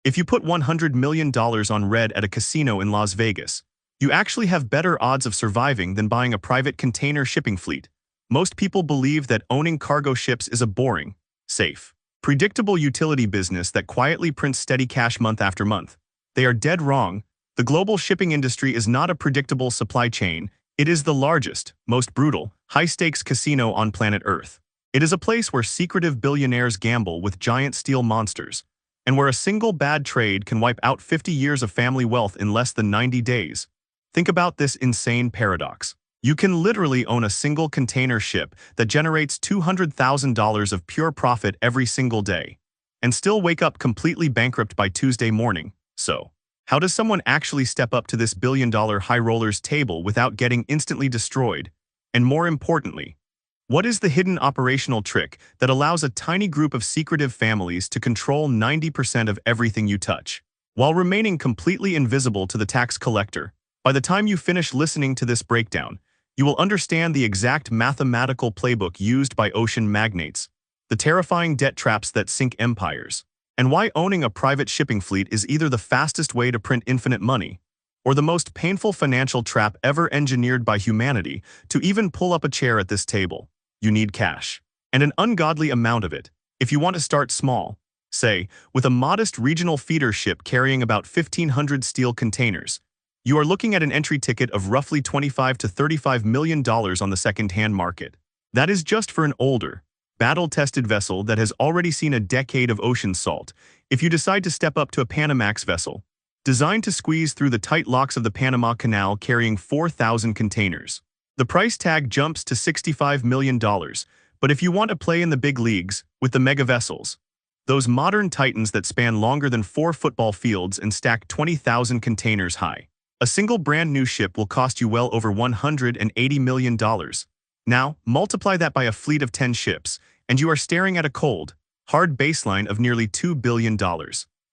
If you put $100 million on red at a casino in Las Vegas, you actually have better odds of surviving than buying a private container shipping fleet. Most people believe that owning cargo ships is a boring, safe, predictable utility business that quietly prints steady cash month after month. They are dead wrong. The global shipping industry is not a predictable supply chain. It is the largest, most brutal, high-stakes casino on planet Earth. It is a place where secretive billionaires gamble with giant steel monsters, and where a single bad trade can wipe out 50 years of family wealth in less than 90 days. Think about this insane paradox. You can literally own a single container ship that generates $200,000 of pure profit every single day, and still wake up completely bankrupt by Tuesday morning. So, how does someone actually step up to this billion-dollar high rollers table without getting instantly destroyed? And more importantly, what is the hidden operational trick that allows a tiny group of secretive families to control 90% of everything you touch, while remaining completely invisible to the tax collector? By the time you finish listening to this breakdown, you will understand the exact mathematical playbook used by ocean magnates, the terrifying debt traps that sink empires, and why owning a private shipping fleet is either the fastest way to print infinite money, or the most painful financial trap ever engineered by humanity. To even pull up a chair at this table, you need cash, and an ungodly amount of it. If you want to start small, say, with a modest regional feeder ship carrying about 1,500 steel containers, you are looking at an entry ticket of roughly $25 to $35 million on the second-hand market. That is just for an older, battle-tested vessel that has already seen a decade of ocean salt. If you decide to step up to a Panamax vessel, designed to squeeze through the tight locks of the Panama Canal carrying 4,000 containers, the price tag jumps to $65 million. But if you want to play in the big leagues with the mega vessels, those modern titans that span longer than 4 football fields and stack 20,000 containers high, a single brand new ship will cost you well over $180 million. Now, multiply that by a fleet of 10 ships, and you are staring at a cold, hard baseline of nearly $2 billion,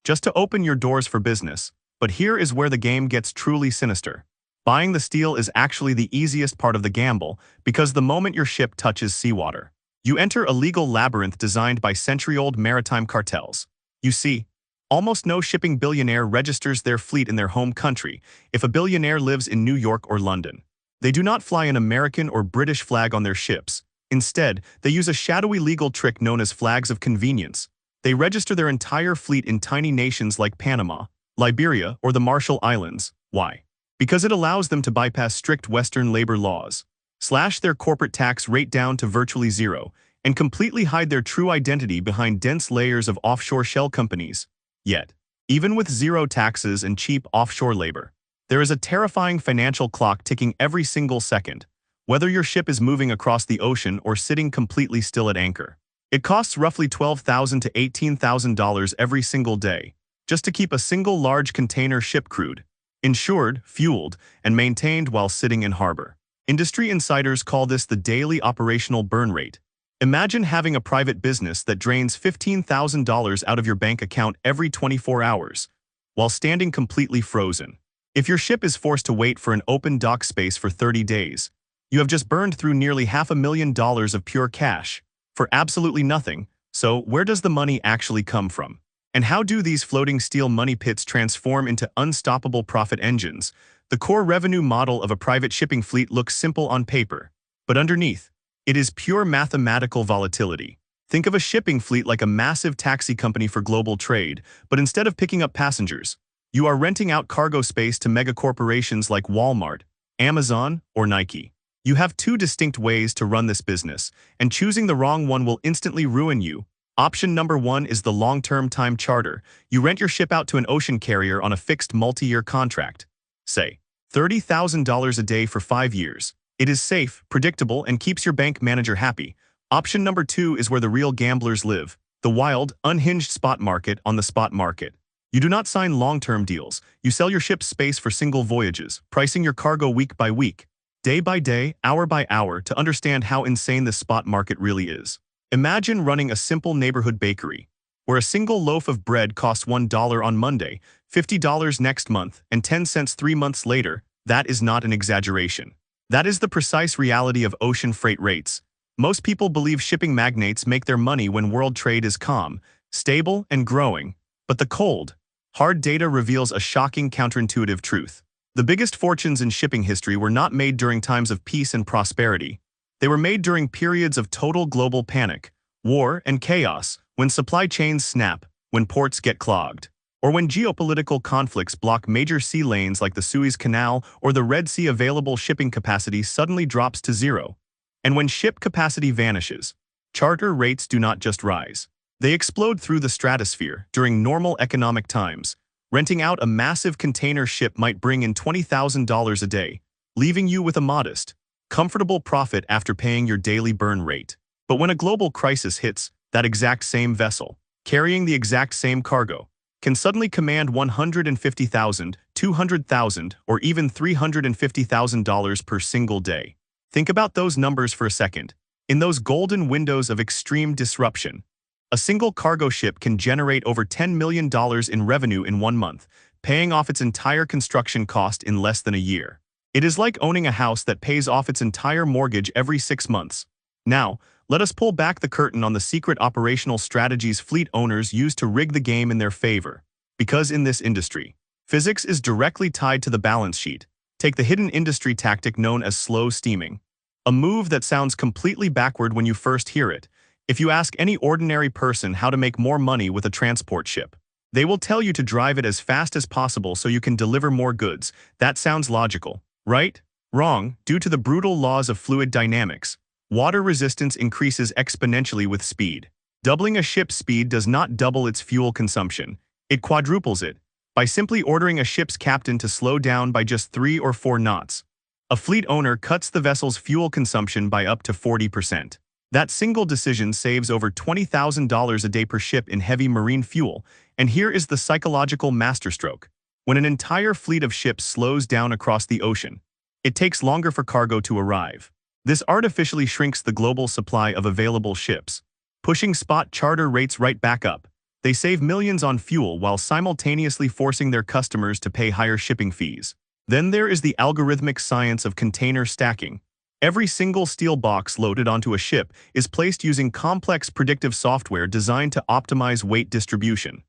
just to open your doors for business. But here is where the game gets truly sinister. Buying the steel is actually the easiest part of the gamble, because the moment your ship touches seawater, you enter a legal labyrinth designed by century-old maritime cartels. You see, almost no shipping billionaire registers their fleet in their home country if a billionaire lives in New York or London. They do not fly an American or British flag on their ships. Instead, they use a shadowy legal trick known as flags of convenience. They register their entire fleet in tiny nations like Panama, Liberia, or the Marshall Islands. Why? Because it allows them to bypass strict Western labor laws, slash their corporate tax rate down to virtually zero, and completely hide their true identity behind dense layers of offshore shell companies. Yet, even with zero taxes and cheap offshore labor, there is a terrifying financial clock ticking every single second, whether your ship is moving across the ocean or sitting completely still at anchor. It costs roughly $12,000 to $18,000 every single day, just to keep a single large container ship crewed, insured, fueled, and maintained while sitting in harbor. Industry insiders call this the daily operational burn rate. Imagine having a private business that drains $15,000 out of your bank account every 24 hours, while standing completely frozen. If your ship is forced to wait for an open dock space for 30 days, you have just burned through nearly $500,000 of pure cash, for absolutely nothing. So where does the money actually come from? And how do these floating steel money pits transform into unstoppable profit engines? The core revenue model of a private shipping fleet looks simple on paper, but underneath, it is pure mathematical volatility. Think of a shipping fleet like a massive taxi company for global trade, but instead of picking up passengers, you are renting out cargo space to mega corporations like Walmart, Amazon, or Nike. You have 2 distinct ways to run this business, and choosing the wrong one will instantly ruin you. Option number 1 is the long-term time charter. You rent your ship out to an ocean carrier on a fixed multi-year contract. Say, $30,000 a day for 5 years. It is safe, predictable, and keeps your bank manager happy. Option number 2 is where the real gamblers live, the wild, unhinged spot market on the spot market. You do not sign long-term deals. You sell your ship's space for single voyages, pricing your cargo week by week, day by day, hour by hour to understand how insane this spot market really is. Imagine running a simple neighborhood bakery, where a single loaf of bread costs $1 on Monday, $50 next month, and 10 cents 3 months later. That is not an exaggeration. That is the precise reality of ocean freight rates. Most people believe shipping magnates make their money when world trade is calm, stable, and growing. But the cold, Hard data reveals a shocking counterintuitive truth. The biggest fortunes in shipping history were not made during times of peace and prosperity. They were made during periods of total global panic, war, and chaos, when supply chains snap, when ports get clogged, or when geopolitical conflicts block major sea lanes like the Suez Canal or the Red Sea. Available shipping capacity suddenly drops to zero. And when ship capacity vanishes, charter rates do not just rise. They explode through the stratosphere. During normal economic times, renting out a massive container ship might bring in $20,000 a day, leaving you with a modest, comfortable profit after paying your daily burn rate. But when a global crisis hits, that exact same vessel, carrying the exact same cargo, can suddenly command $150,000, $200,000, or even $350,000 per single day. Think about those numbers for a second. In those golden windows of extreme disruption, a single cargo ship can generate over $10 million in revenue in 1 month, paying off its entire construction cost in less than a year. It is like owning a house that pays off its entire mortgage every 6 months. Now, let us pull back the curtain on the secret operational strategies fleet owners use to rig the game in their favor. Because in this industry, physics is directly tied to the balance sheet. Take the hidden industry tactic known as slow steaming. A move that sounds completely backward when you first hear it. If you ask any ordinary person how to make more money with a transport ship, they will tell you to drive it as fast as possible so you can deliver more goods. That sounds logical, right? Wrong. Due to the brutal laws of fluid dynamics, water resistance increases exponentially with speed. Doubling a ship's speed does not double its fuel consumption. It quadruples it, by simply ordering a ship's captain to slow down by just 3 or 4 knots. A fleet owner cuts the vessel's fuel consumption by up to 40%. That single decision saves over $20,000 a day per ship in heavy marine fuel, and here is the psychological masterstroke. When an entire fleet of ships slows down across the ocean, it takes longer for cargo to arrive. This artificially shrinks the global supply of available ships, pushing spot charter rates right back up. They save millions on fuel while simultaneously forcing their customers to pay higher shipping fees. Then there is the algorithmic science of container stacking. Every single steel box loaded onto a ship is placed using complex predictive software designed to optimize weight distribution,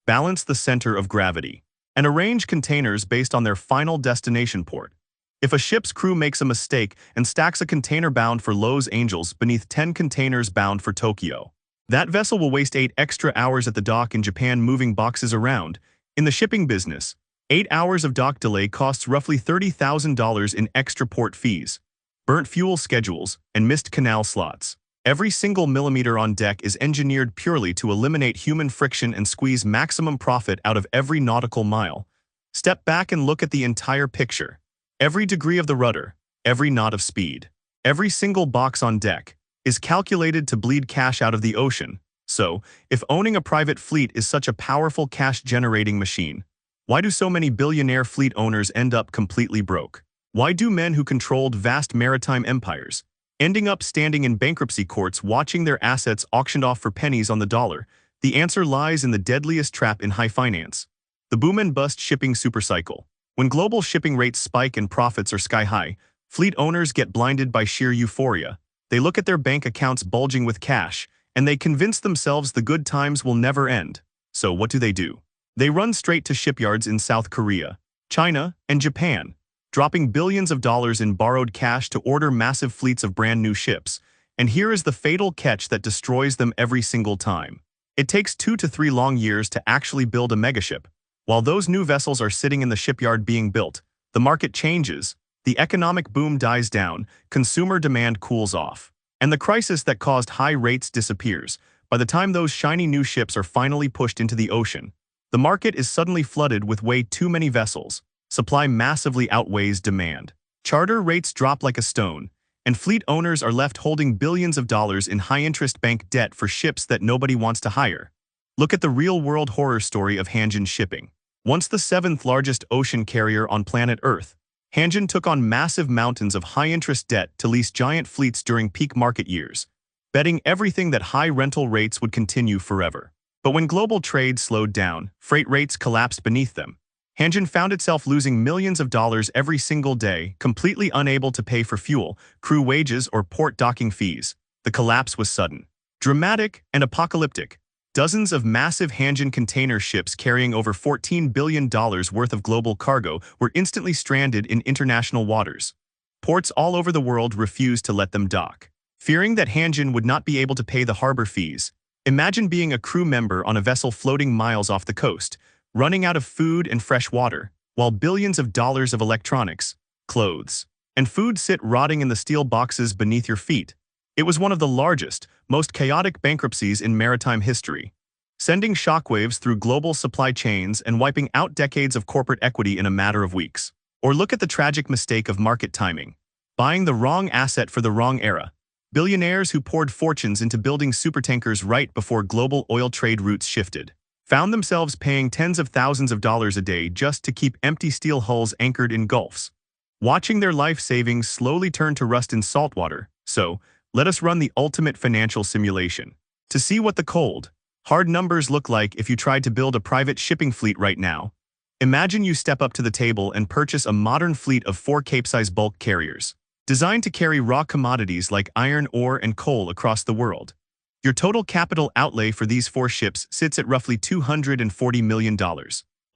balance the center of gravity, and arrange containers based on their final destination port. If a ship's crew makes a mistake and stacks a container bound for Los Angeles beneath 10 containers bound for Tokyo, that vessel will waste 8 extra hours at the dock in Japan moving boxes around. In the shipping business, 8 hours of dock delay costs roughly $30,000 in extra port fees, burnt fuel schedules, and missed canal slots. Every single millimeter on deck is engineered purely to eliminate human friction and squeeze maximum profit out of every nautical mile. Step back and look at the entire picture. Every degree of the rudder, every knot of speed, every single box on deck is calculated to bleed cash out of the ocean. So, if owning a private fleet is such a powerful cash-generating machine, why do so many billionaire fleet owners end up completely broke? Why do men who controlled vast maritime empires, ending up standing in bankruptcy courts watching their assets auctioned off for pennies on the dollar? The answer lies in the deadliest trap in high finance: the boom and bust shipping supercycle. When global shipping rates spike and profits are sky high, fleet owners get blinded by sheer euphoria. They look at their bank accounts bulging with cash, and they convince themselves the good times will never end. So what do? They run straight to shipyards in South Korea, China, and Japan, dropping billions of dollars in borrowed cash to order massive fleets of brand new ships. And here is the fatal catch that destroys them every single time. It takes 2 to 3 long years to actually build a megaship. While those new vessels are sitting in the shipyard being built, the market changes, the economic boom dies down, consumer demand cools off, and the crisis that caused high rates disappears. By the time those shiny new ships are finally pushed into the ocean, the market is suddenly flooded with way too many vessels. Supply massively outweighs demand. Charter rates drop like a stone, and fleet owners are left holding billions of dollars in high-interest bank debt for ships that nobody wants to hire. Look at the real-world horror story of Hanjin Shipping. Once the 7th largest ocean carrier on planet Earth, Hanjin took on massive mountains of high-interest debt to lease giant fleets during peak market years, betting everything that high rental rates would continue forever. But when global trade slowed down, freight rates collapsed beneath them. Hanjin found itself losing millions of dollars every single day, completely unable to pay for fuel, crew wages, or port docking fees. The collapse was sudden, dramatic, and apocalyptic. Dozens of massive Hanjin container ships carrying over $14 billion worth of global cargo were instantly stranded in international waters. Ports all over the world refused to let them dock. Fearing that Hanjin would not be able to pay the harbor fees, imagine being a crew member on a vessel floating miles off the coast, running out of food and fresh water, while billions of dollars of electronics, clothes, and food sit rotting in the steel boxes beneath your feet. It was one of the largest, most chaotic bankruptcies in maritime history, sending shockwaves through global supply chains and wiping out decades of corporate equity in a matter of weeks. Or look at the tragic mistake of market timing, buying the wrong asset for the wrong era. Billionaires who poured fortunes into building supertankers right before global oil trade routes shifted found themselves paying tens of thousands of dollars a day just to keep empty steel hulls anchored in gulfs, watching their life savings slowly turn to rust in saltwater. So, let us run the ultimate financial simulation to see what the cold, hard numbers look like if you tried to build a private shipping fleet right now. Imagine you step up to the table and purchase a modern fleet of 4 Capesize bulk carriers, designed to carry raw commodities like iron ore and coal across the world. Your total capital outlay for these 4 ships sits at roughly $240 million.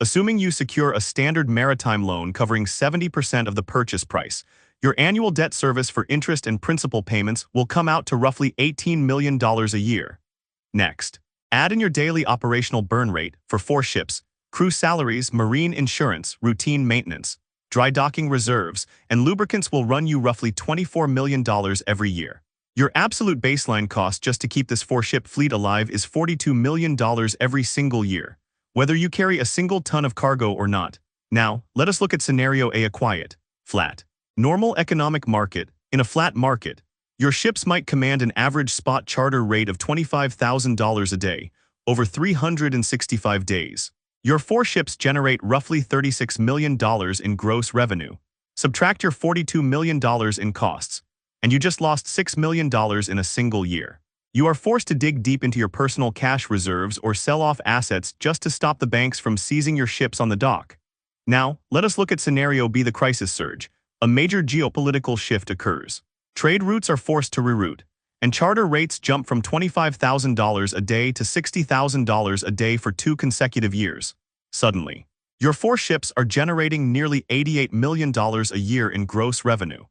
Assuming you secure a standard maritime loan covering 70% of the purchase price, your annual debt service for interest and principal payments will come out to roughly $18 million a year. Next, add in your daily operational burn rate for 4 ships, crew salaries, marine insurance, routine maintenance, dry docking reserves, and lubricants will run you roughly $24 million every year. Your absolute baseline cost just to keep this 4-ship fleet alive is $42 million every single year, whether you carry a single ton of cargo or not. Now, let us look at scenario A: a quiet, flat, normal economic market. In a flat market, your ships might command an average spot charter rate of $25,000 a day, over 365 days. Your 4 ships generate roughly $36 million in gross revenue. Subtract your $42 million in costs, and you just lost $6 million in a single year. You are forced to dig deep into your personal cash reserves or sell off assets just to stop the banks from seizing your ships on the dock. Now, let us look at scenario B: the crisis surge. A major geopolitical shift occurs. Trade routes are forced to reroute, and charter rates jump from $25,000 a day to $60,000 a day for 2 consecutive years. Suddenly, your 4 ships are generating nearly $88 million a year in gross revenue,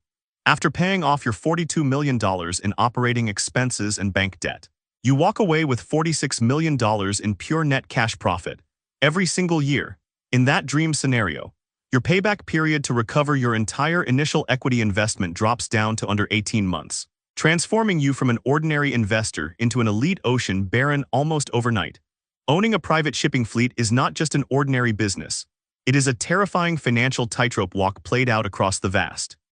after paying off your $42 million in operating expenses and bank debt. You walk away with $46 million in pure net cash profit every single year. In that dream scenario, your payback period to recover your entire initial equity investment drops down to under 18 months, transforming you from an ordinary investor into an elite ocean baron almost overnight. Owning a private shipping fleet is not just an ordinary business. It is a terrifying financial tightrope walk played out across the vast,